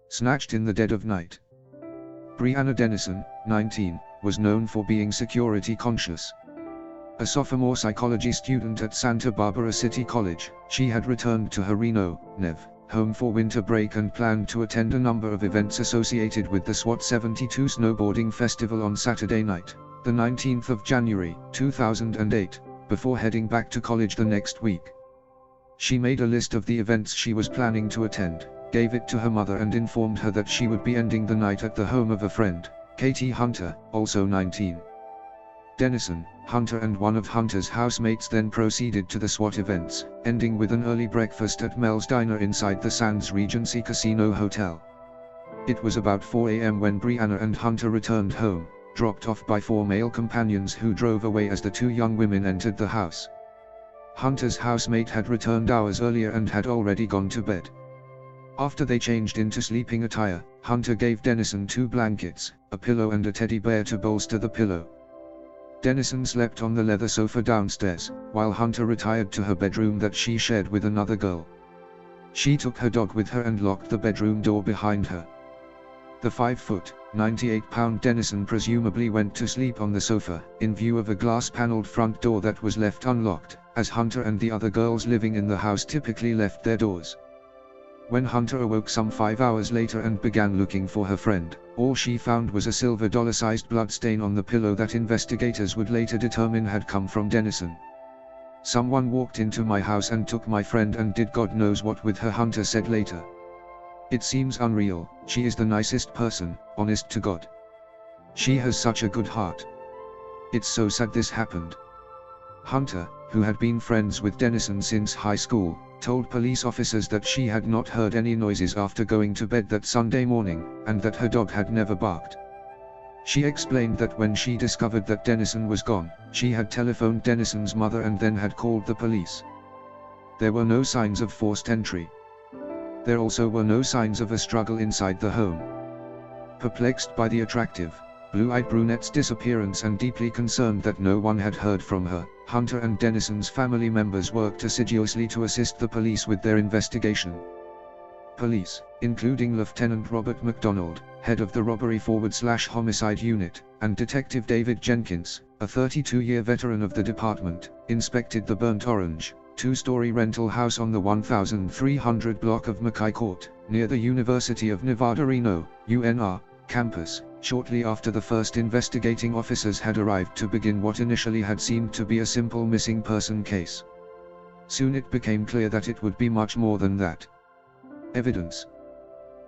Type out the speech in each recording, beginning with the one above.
snatched in the dead of night. Brianna Denison, 19, was known for being security conscious. A sophomore psychology student at Santa Barbara City College, she had returned to her Reno, Nev, home for winter break and planned to attend a number of events associated with the SWAT 72 snowboarding festival on Saturday night, the 19th of January, 2008, before heading back to college the next week. She made a list of the events she was planning to attend, gave it to her mother and informed her that she would be ending the night at the home of a friend, Katie Hunter, also 19. Denison, Hunter and one of Hunter's housemates then proceeded to the SWAT events, ending with an early breakfast at Mel's Diner inside the Sands Regency Casino Hotel. It was about 4 a.m. when Brianna and Hunter returned home, dropped off by 4 male companions who drove away as the 2 young women entered the house. Hunter's housemate had returned hours earlier and had already gone to bed. After they changed into sleeping attire, Hunter gave Denison 2 blankets, a pillow and a teddy bear to bolster the pillow. Denison slept on the leather sofa downstairs, while Hunter retired to her bedroom that she shared with another girl. She took her dog with her and locked the bedroom door behind her. The 5-foot, 98-pound Denison presumably went to sleep on the sofa, in view of a glass-paneled front door that was left unlocked, as Hunter and the other girls living in the house typically left their doors. When Hunter awoke some 5 hours later and began looking for her friend, all she found was a silver dollar-sized blood stain on the pillow that investigators would later determine had come from Denison. "Someone walked into my house and took my friend and did God knows what with her," Hunter said later. "It seems unreal. She is the nicest person, honest to God. She has such a good heart. It's so sad this happened." Hunter, who had been friends with Denison since high school, told police officers that she had not heard any noises after going to bed that Sunday morning, and that her dog had never barked. She explained that when she discovered that Denison was gone, she had telephoned Denison's mother and then had called the police. There were no signs of forced entry. There also were no signs of a struggle inside the home. Perplexed by the attractive, blue-eyed brunette's disappearance and deeply concerned that no one had heard from her, Hunter and Denison's family members worked assiduously to assist the police with their investigation. Police, including Lieutenant Robert McDonald, head of the Robbery/Homicide Unit, and Detective David Jenkins, a 32-year veteran of the department, inspected the burnt orange, 2-story rental house on the 1300 block of Mackay Court, near the University of Nevada, Reno, UNR, campus, shortly after the first investigating officers had arrived to begin what initially had seemed to be a simple missing person case. Soon it became clear that it would be much more than that. Evidence.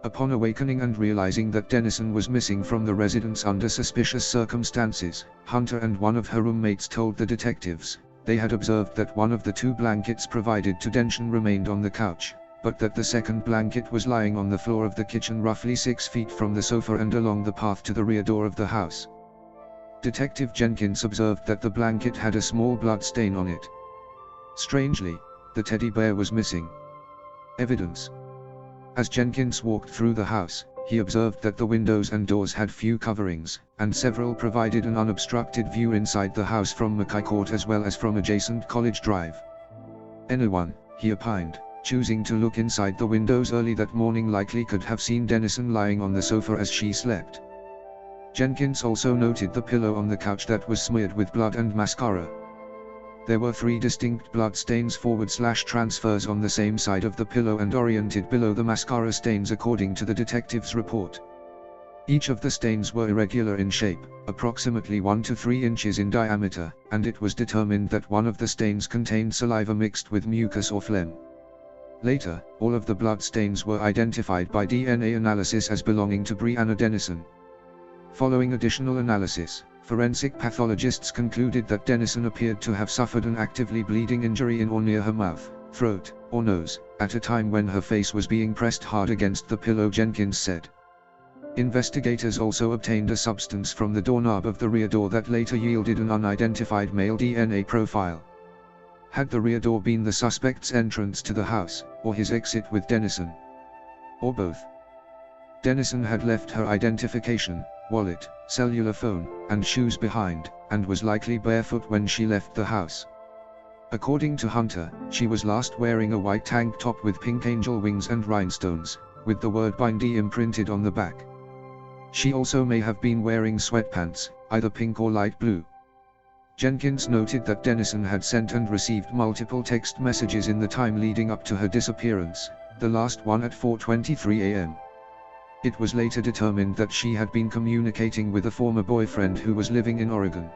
Upon awakening and realizing that Denison was missing from the residence under suspicious circumstances, Hunter and one of her roommates told the detectives they had observed that one of the 2 blankets provided to Denison remained on the couch, but that the second blanket was lying on the floor of the kitchen roughly 6 feet from the sofa and along the path to the rear door of the house. Detective Jenkins observed that the blanket had a small blood stain on it. Strangely, the teddy bear was missing. Evidence. As Jenkins walked through the house, he observed that the windows and doors had few coverings, and several provided an unobstructed view inside the house from Mackay Court as well as from adjacent College Drive. Anyone, he opined, choosing to look inside the windows early that morning likely could have seen Denison lying on the sofa as she slept. Jenkins also noted the pillow on the couch that was smeared with blood and mascara. There were 3 distinct blood stains /transfers on the same side of the pillow and oriented below the mascara stains according to the detective's report. Each of the stains were irregular in shape, approximately 1 to 3 inches in diameter, and it was determined that one of the stains contained saliva mixed with mucus or phlegm. Later, all of the blood stains were identified by DNA analysis as belonging to Brianna Denison. Following additional analysis, forensic pathologists concluded that Denison appeared to have suffered an actively bleeding injury in or near her mouth, throat, or nose, at a time when her face was being pressed hard against the pillow, Jenkins said. Investigators also obtained a substance from the doorknob of the rear door that later yielded an unidentified male DNA profile. Had the rear door been the suspect's entrance to the house, or his exit with Denison? Or both? Denison had left her identification, wallet, cellular phone, and shoes behind, and was likely barefoot when she left the house. According to Hunter, she was last wearing a white tank top with pink angel wings and rhinestones, with the word Bindi imprinted on the back. She also may have been wearing sweatpants, either pink or light blue. Jenkins noted that Denison had sent and received multiple text messages in the time leading up to her disappearance, the last one at 4:23 a.m. It was later determined that she had been communicating with a former boyfriend who was living in Oregon.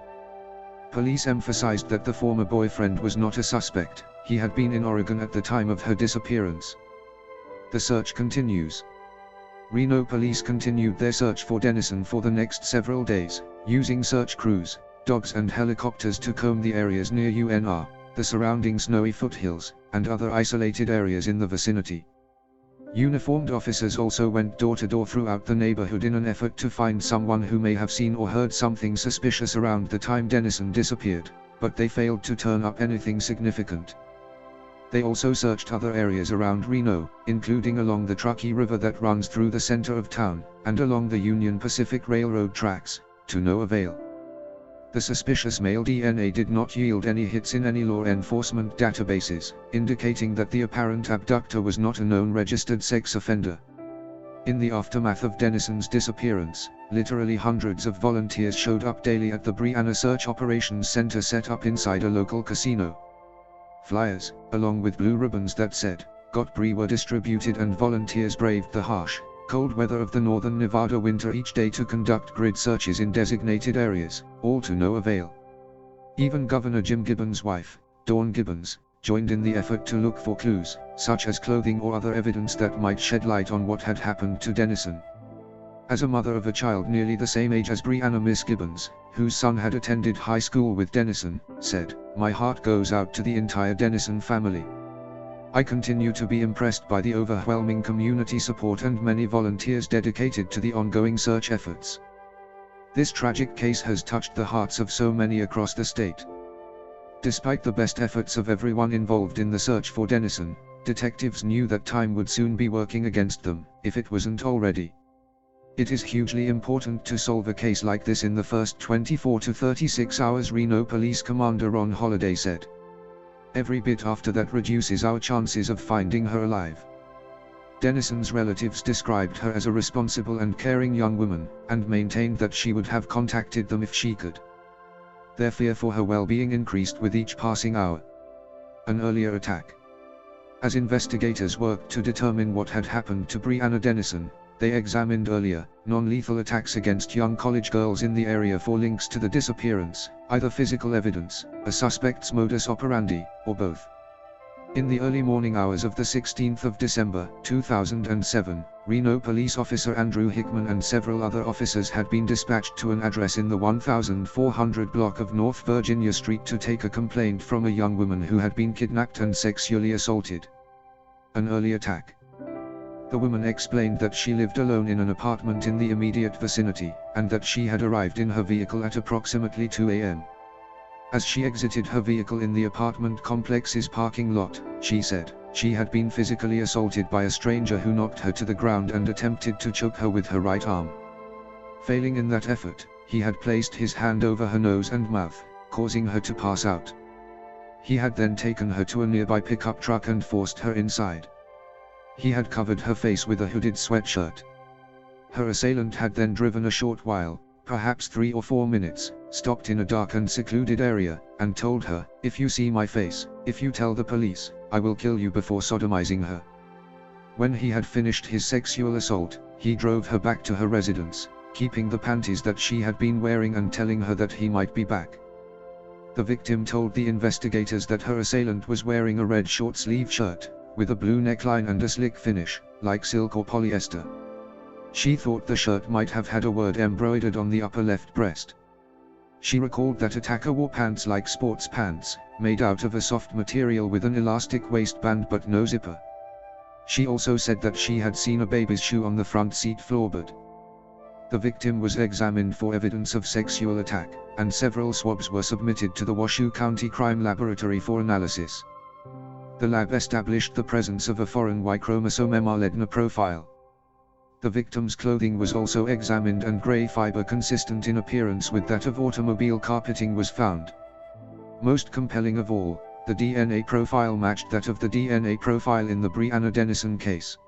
Police emphasized that the former boyfriend was not a suspect, he had been in Oregon at the time of her disappearance. The search continues. Reno police continued their search for Denison for the next several days, using search crews, dogs and helicopters to comb the areas near UNR, the surrounding snowy foothills, and other isolated areas in the vicinity. Uniformed officers also went door to door throughout the neighborhood in an effort to find someone who may have seen or heard something suspicious around the time Denison disappeared, but they failed to turn up anything significant. They also searched other areas around Reno, including along the Truckee River that runs through the center of town, and along the Union Pacific Railroad tracks, to no avail. The suspicious male DNA did not yield any hits in any law enforcement databases, indicating that the apparent abductor was not a known registered sex offender. In the aftermath of Denison's disappearance, literally hundreds of volunteers showed up daily at the Brianna Search Operations Center set up inside a local casino. Flyers, along with blue ribbons that said, "Got Bree," were distributed and volunteers braved the harsh, cold weather of the northern Nevada winter each day to conduct grid searches in designated areas, all to no avail. Even Governor Jim Gibbons' wife, Dawn Gibbons, joined in the effort to look for clues, such as clothing or other evidence that might shed light on what had happened to Denison. As a mother of a child nearly the same age as Brianna, Miss Gibbons, whose son had attended high school with Denison, said, "My heart goes out to the entire Denison family. I continue to be impressed by the overwhelming community support and many volunteers dedicated to the ongoing search efforts. This tragic case has touched the hearts of so many across the state." Despite the best efforts of everyone involved in the search for Denison, detectives knew that time would soon be working against them, if it wasn't already. It is hugely important to solve a case like this in the first 24 to 36 hours, Reno Police Commander Ron Holliday said. Every bit after that reduces our chances of finding her alive. Denison's relatives described her as a responsible and caring young woman, and maintained that she would have contacted them if she could. Their fear for her well-being increased with each passing hour. An earlier attack. As investigators worked to determine what had happened to Brianna Denison, they examined earlier, non-lethal attacks against young college girls in the area for links to the disappearance, either physical evidence, a suspect's modus operandi, or both. In the early morning hours of the 16th of December, 2007, Reno police officer Andrew Hickman and several other officers had been dispatched to an address in the 1400 block of North Virginia Street to take a complaint from a young woman who had been kidnapped and sexually assaulted. An early attack. The woman explained that she lived alone in an apartment in the immediate vicinity, and that she had arrived in her vehicle at approximately 2 a.m. As she exited her vehicle in the apartment complex's parking lot, she said, she had been physically assaulted by a stranger who knocked her to the ground and attempted to choke her with her right arm. Failing in that effort, he had placed his hand over her nose and mouth, causing her to pass out. He had then taken her to a nearby pickup truck and forced her inside. He had covered her face with a hooded sweatshirt. Her assailant had then driven a short while, perhaps 3 or 4 minutes, stopped in a dark and secluded area, and told her, "If you see my face, if you tell the police, I will kill you," before sodomizing her. When he had finished his sexual assault, he drove her back to her residence, keeping the panties that she had been wearing and telling her that he might be back. The victim told the investigators that her assailant was wearing a red short-sleeve shirt, with a blue neckline and a slick finish, like silk or polyester. She thought the shirt might have had a word embroidered on the upper left breast. She recalled that attacker wore pants like sports pants, made out of a soft material with an elastic waistband but no zipper. She also said that she had seen a baby's shoe on the front seat floorboard. The victim was examined for evidence of sexual attack, and several swabs were submitted to the Washoe County Crime Laboratory for analysis. The lab established the presence of a foreign Y chromosome MR profile. The victim's clothing was also examined and gray fiber consistent in appearance with that of automobile carpeting was found. Most compelling of all, the DNA profile matched that of the DNA profile in the Brianna Denison case.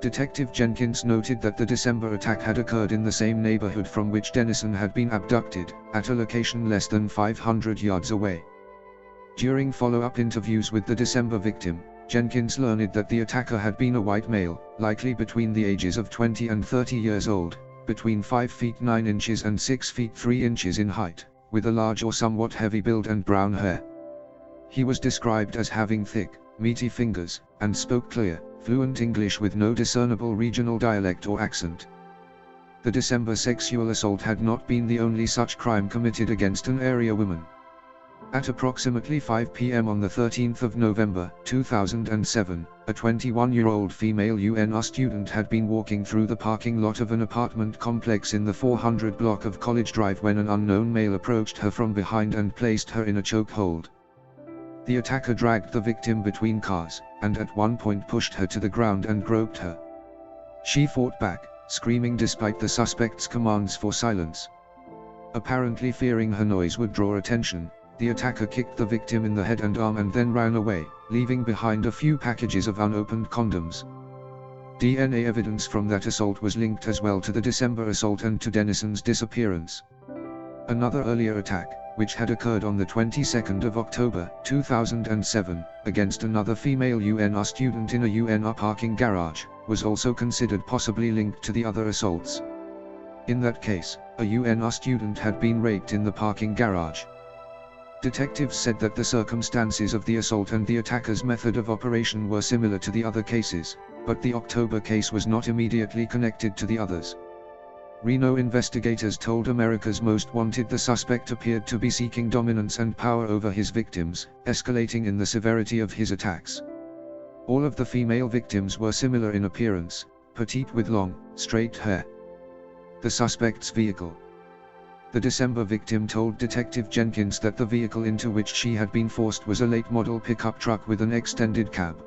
Detective Jenkins noted that the December attack had occurred in the same neighborhood from which Denison had been abducted, at a location less than 500 yards away. During follow-up interviews with the December victim, Jenkins learned that the attacker had been a white male, likely between the ages of 20 and 30 years old, between 5 feet 9 inches and 6 feet 3 inches in height, with a large or somewhat heavy build and brown hair. He was described as having thick, meaty fingers, and spoke clear, fluent English with no discernible regional dialect or accent. The December sexual assault had not been the only such crime committed against an area woman. At approximately 5 p.m. on the 13th of November, 2007, a 21-year-old female UNR student had been walking through the parking lot of an apartment complex in the 400 block of College Drive when an unknown male approached her from behind and placed her in a chokehold. The attacker dragged the victim between cars, and at one point pushed her to the ground and groped her. She fought back, screaming despite the suspect's commands for silence. Apparently fearing her noise would draw attention, the attacker kicked the victim in the head and arm and then ran away, leaving behind a few packages of unopened condoms. DNA evidence from that assault was linked as well to the December assault and to Denison's disappearance. Another earlier attack, which had occurred on the 22nd of October, 2007, against another female UNR student in a UNR parking garage, was also considered possibly linked to the other assaults. In that case, a UNR student had been raped in the parking garage. Detectives said that the circumstances of the assault and the attacker's method of operation were similar to the other cases, but the October case was not immediately connected to the others. Reno investigators told America's Most Wanted the suspect appeared to be seeking dominance and power over his victims, escalating in the severity of his attacks. All of the female victims were similar in appearance, petite with long, straight hair. The suspect's vehicle. The December victim told Detective Jenkins that the vehicle into which she had been forced was a late-model pickup truck with an extended cab.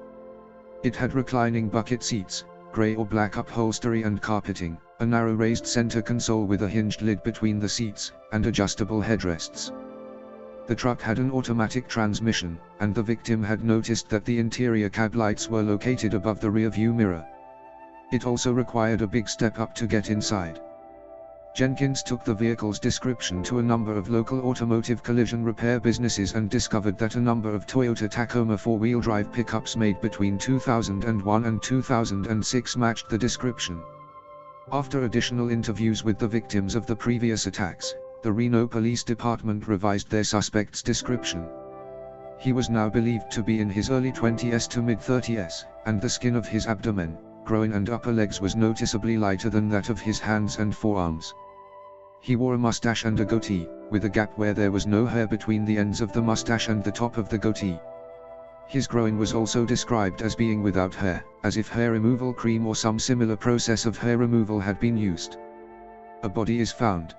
It had reclining bucket seats, grey or black upholstery and carpeting, a narrow raised center console with a hinged lid between the seats, and adjustable headrests. The truck had an automatic transmission, and the victim had noticed that the interior cab lights were located above the rear-view mirror. It also required a big step up to get inside. Jenkins took the vehicle's description to a number of local automotive collision repair businesses and discovered that a number of Toyota Tacoma four-wheel drive pickups made between 2001 and 2006 matched the description. After additional interviews with the victims of the previous attacks, the Reno Police Department revised their suspect's description. He was now believed to be in his early 20s to mid-30s, and the skin of his abdomen, groin and upper legs was noticeably lighter than that of his hands and forearms. He wore a mustache and a goatee, with a gap where there was no hair between the ends of the mustache and the top of the goatee. His groin was also described as being without hair, as if hair removal cream or some similar process of hair removal had been used. A body is found.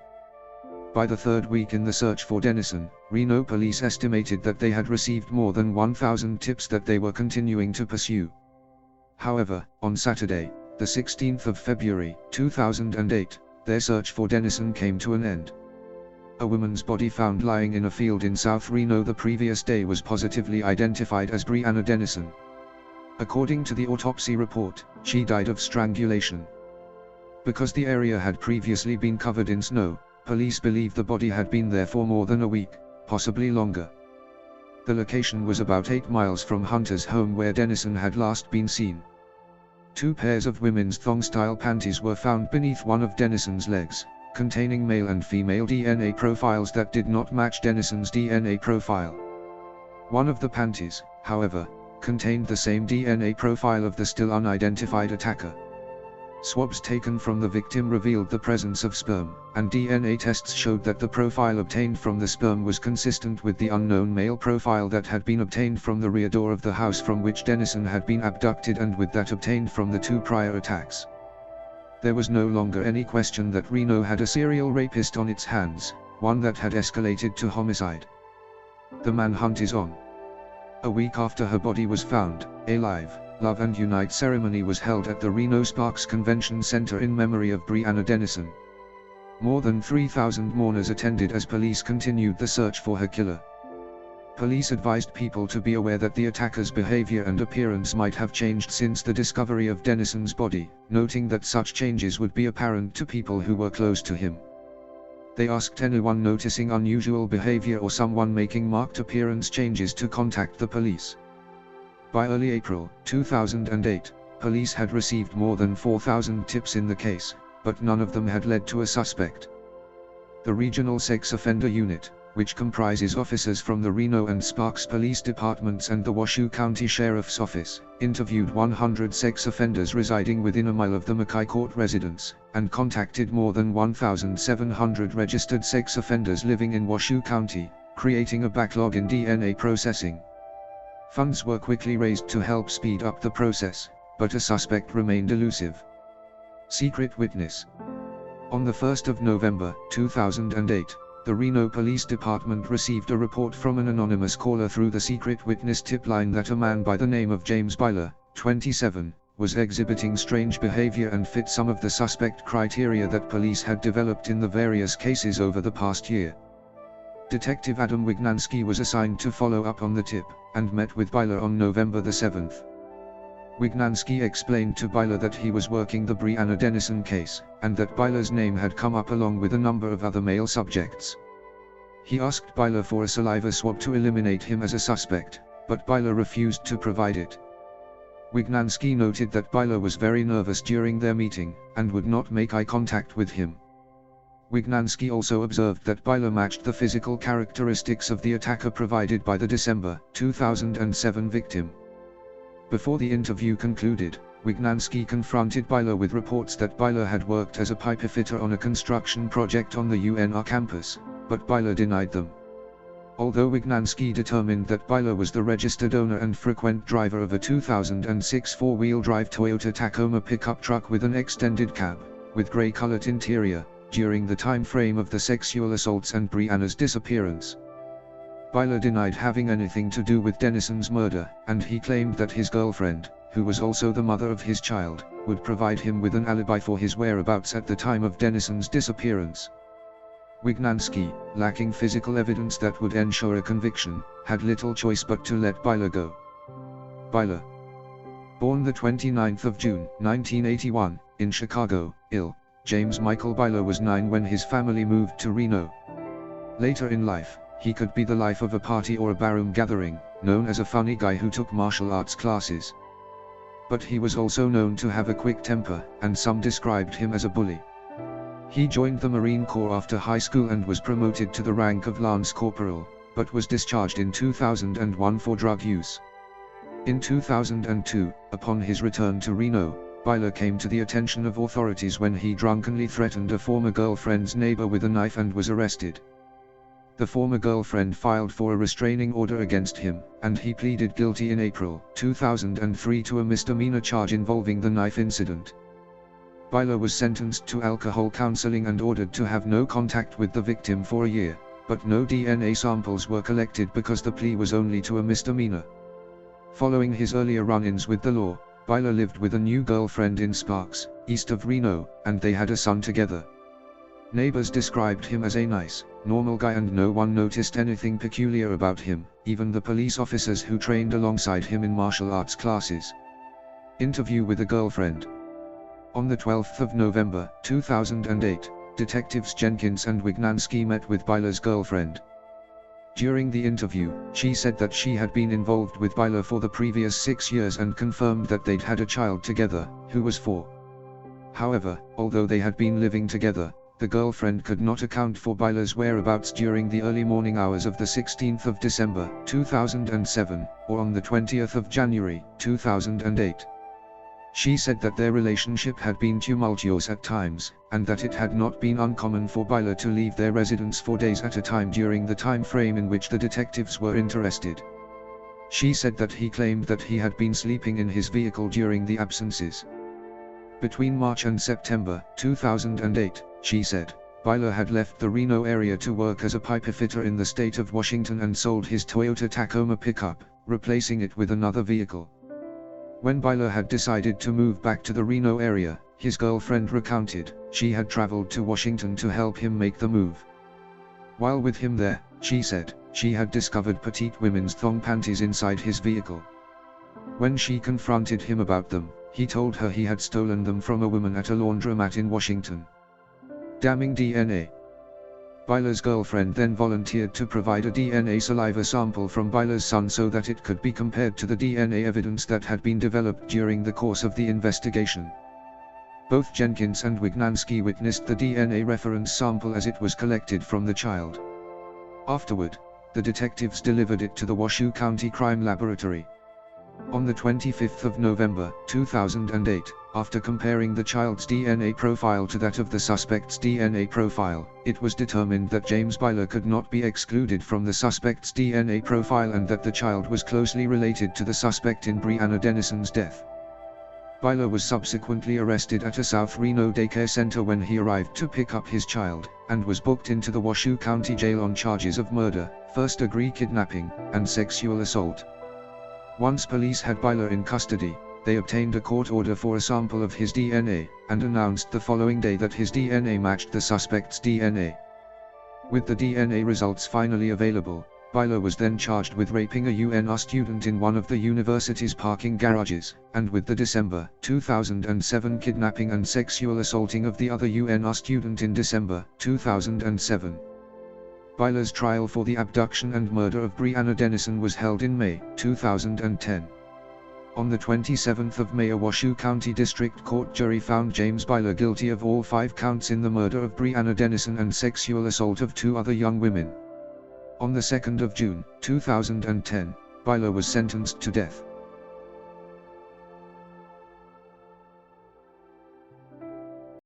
By the third week in the search for Denison, Reno police estimated that they had received more than 1,000 tips that they were continuing to pursue. However, on Saturday, the 16th of February, 2008, their search for Denison came to an end. A woman's body found lying in a field in South Reno the previous day was positively identified as Brianna Denison. According to the autopsy report, she died of strangulation. Because the area had previously been covered in snow, police believe the body had been there for more than a week, possibly longer. The location was about 8 miles from Hunter's home where Denison had last been seen. 2 pairs of women's thong-style panties were found beneath one of Denison's legs, containing male and female DNA profiles that did not match Denison's DNA profile. One of the panties, however, contained the same DNA profile of the still unidentified attacker. Swabs taken from the victim revealed the presence of sperm, and DNA tests showed that the profile obtained from the sperm was consistent with the unknown male profile that had been obtained from the rear door of the house from which Denison had been abducted and with that obtained from the 2 prior attacks. There was no longer any question that Reno had a serial rapist on its hands, one that had escalated to homicide. The manhunt is on. A week after her body was found, a live Love and Unite ceremony was held at the Reno Sparks Convention Center in memory of Brianna Denison. More than 3,000 mourners attended as police continued the search for her killer. Police advised people to be aware that the attacker's behavior and appearance might have changed since the discovery of Denison's body, noting that such changes would be apparent to people who were close to him. They asked anyone noticing unusual behavior or someone making marked appearance changes to contact the police. By early April 2008, police had received more than 4,000 tips in the case, but none of them had led to a suspect. The Regional Sex Offender Unit, which comprises officers from the Reno and Sparks Police Departments and the Washoe County Sheriff's Office, interviewed 100 sex offenders residing within a mile of the Mackay Court residence, and contacted more than 1,700 registered sex offenders living in Washoe County, creating a backlog in DNA processing. Funds were quickly raised to help speed up the process, but a suspect remained elusive. Secret witness. On the 1st of November 2008, the Reno Police Department received a report from an anonymous caller through the secret witness tip line that a man by the name of James Byler, 27, was exhibiting strange behavior and fit some of the suspect criteria that police had developed in the various cases over the past year. Detective Adam Wignansky was assigned to follow up on the tip, and met with Byler on November the 7th. Wignansky explained to Byler that he was working the Brianna Denison case, and that Byler's name had come up along with a number of other male subjects. He asked Byler for a saliva swab to eliminate him as a suspect, but Byler refused to provide it. Wignansky noted that Byler was very nervous during their meeting, and would not make eye contact with him. Wignansky also observed that Byler matched the physical characteristics of the attacker provided by the December 2007 victim. Before the interview concluded, Wignansky confronted Byler with reports that Byler had worked as a pipe fitter on a construction project on the UNR campus, but Byler denied them. Although Wignansky determined that Byler was the registered owner and frequent driver of a 2006 four-wheel drive Toyota Tacoma pickup truck with an extended cab, with grey-colored interior, during the time frame of the sexual assaults and Brianna's disappearance. Byler denied having anything to do with Denison's murder, and he claimed that his girlfriend, who was also the mother of his child, would provide him with an alibi for his whereabouts at the time of Denison's disappearance. Wignansky, lacking physical evidence that would ensure a conviction, had little choice but to let Byler go. Byler, born the 29th of June, 1981, in Chicago, Ill. James Michael Byler was 9 when his family moved to Reno. Later in life, he could be the life of a party or a barroom gathering, known as a funny guy who took martial arts classes. But he was also known to have a quick temper, and some described him as a bully. He joined the Marine Corps after high school and was promoted to the rank of Lance Corporal, but was discharged in 2001 for drug use. In 2002, upon his return to Reno, Byler came to the attention of authorities when he drunkenly threatened a former girlfriend's neighbor with a knife and was arrested. The former girlfriend filed for a restraining order against him, and he pleaded guilty in April 2003 to a misdemeanor charge involving the knife incident. Byler was sentenced to alcohol counseling and ordered to have no contact with the victim for a year, but no DNA samples were collected because the plea was only to a misdemeanor. Following his earlier run-ins with the law, Byler lived with a new girlfriend in Sparks, east of Reno, and they had a son together. Neighbors described him as a nice, normal guy and no one noticed anything peculiar about him, even the police officers who trained alongside him in martial arts classes. Interview with a girlfriend. On the 12th of November, 2008, Detectives Jenkins and Wignansky met with Byler's girlfriend. During the interview, she said that she had been involved with Byler for the previous 6 years and confirmed that they'd had a child together, who was 4. However, although they had been living together, the girlfriend could not account for Byler's whereabouts during the early morning hours of the 16th of December, 2007, or on the 20th of January, 2008. She said that their relationship had been tumultuous at times, and that it had not been uncommon for Byler to leave their residence for days at a time during the time frame in which the detectives were interested. She said that he claimed that he had been sleeping in his vehicle during the absences. Between March and September 2008, she said, Byler had left the Reno area to work as a pipe fitter in the state of Washington and sold his Toyota Tacoma pickup, replacing it with another vehicle. When Byler had decided to move back to the Reno area, his girlfriend recounted, she had traveled to Washington to help him make the move. While with him there, she said, she had discovered petite women's thong panties inside his vehicle. When she confronted him about them, he told her he had stolen them from a woman at a laundromat in Washington. Damning DNA. Byler's girlfriend then volunteered to provide a DNA saliva sample from Byler's son so that it could be compared to the DNA evidence that had been developed during the course of the investigation. Both Jenkins and Wignansky witnessed the DNA reference sample as it was collected from the child. Afterward, the detectives delivered it to the Washoe County Crime Laboratory. On the 25th of November, 2008, after comparing the child's DNA profile to that of the suspect's DNA profile, it was determined that James Byler could not be excluded from the suspect's DNA profile and that the child was closely related to the suspect in Brianna Denison's death. Byler was subsequently arrested at a South Reno daycare center when he arrived to pick up his child, and was booked into the Washoe County Jail on charges of murder, first-degree kidnapping, and sexual assault. Once police had Byler in custody, they obtained a court order for a sample of his DNA, and announced the following day that his DNA matched the suspect's DNA. With the DNA results finally available, Byler was then charged with raping a UNR student in one of the university's parking garages, and with the December 2007 kidnapping and sexual assaulting of the other UNR student in December 2007. Byler's trial for the abduction and murder of Brianna Denison was held in May 2010. On the 27th of May, a Washoe County District Court jury found James Byler guilty of all 5 counts in the murder of Brianna Denison and sexual assault of 2 other young women. On the 2nd of June 2010, Byler was sentenced to death.